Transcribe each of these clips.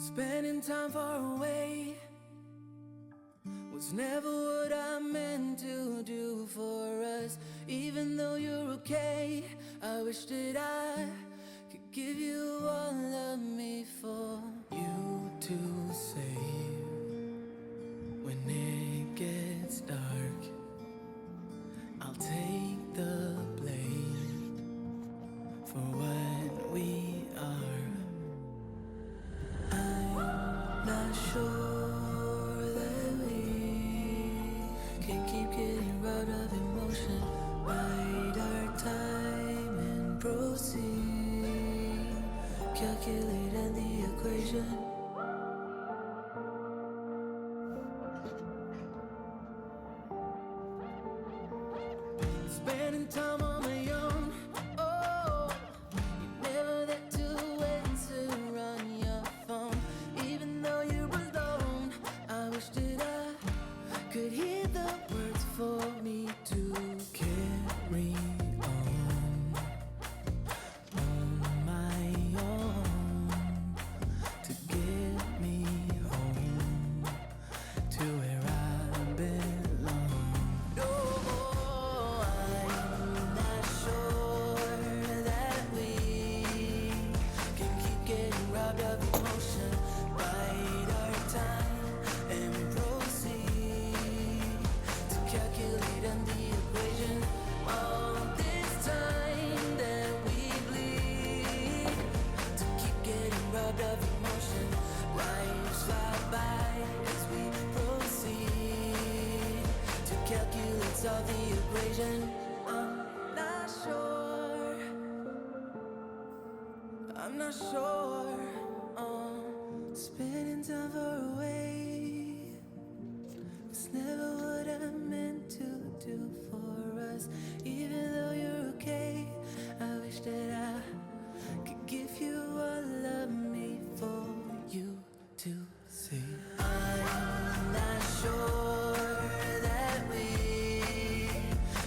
Spending time far away was never what I meant to do for us. Even though you're okay, I wish that I could give you all of me for you to save. When it gets dark, I'll take the blame for what we are. I'm not sure that we can keep getting robbed of emotion. Bide our time and proceed. Calculate in the equation. Spending time on my own. Oh, you never there to answer on your phone. Even though you're alone, I wish that I could hear the words for me to carry on my own, to get me home to where I belong. No, I'm not sure that we can keep getting robbed of emotion. Bide our time and proceed to calculate on the equation. All this time that we bleed to keep getting robbed of emotion. Lives fly by as we proceed to calculate, solve the equation. I'm not sure. Spending time far away was never what I meant to do for us. Even though you're okay, I wish that I could give you all of me for you to see. I'm not sure that we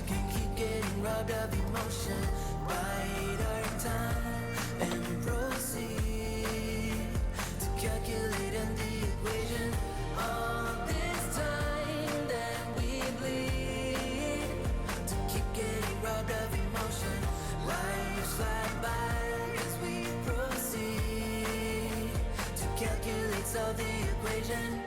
can keep getting robbed of emotion. Bide our time and proceed to calculate in the equation. All this time that we bleed to keep getting robbed of emotion. Lives fly by as we proceed to calculate, solve the equation.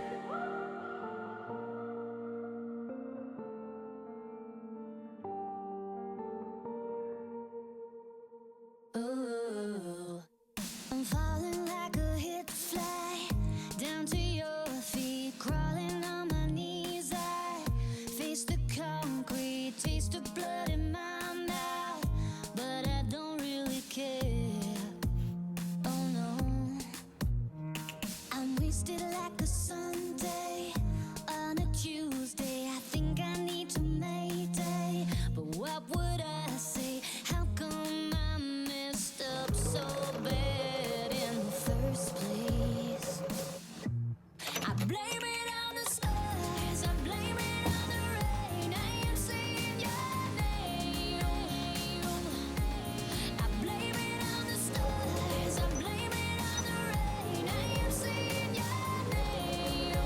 Ooh, I'm falling like a hit fly down to your feet, crawling on my knees. I face the concrete, taste of blood in my mouth, but I don't really care. Oh no, I'm wasted like a Sunday on a Tuesday. I think I need to Mayday, but what would I say? How come I messed up so bad in the first place? I blame it on the stars, I blame it on the rain. I am saying your name. I blame it on the stars, I blame it on the rain. I am saying your name.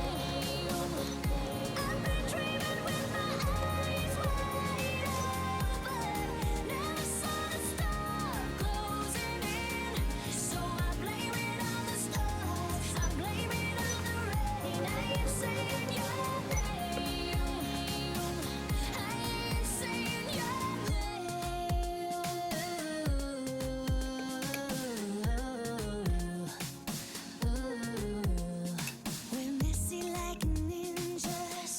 I've been dreaming with my eyes wide open, never saw the storm closing in. So I blame it on the stars, I blame it on the rain. I am saying your name. I am saying your name. We're messy like ninjas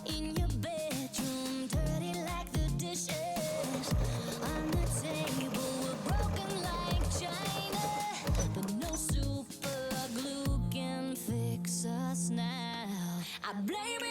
in your bedroom, dirty like the dishes on the table. We're broken like china, but no super glue can fix us now. I blame it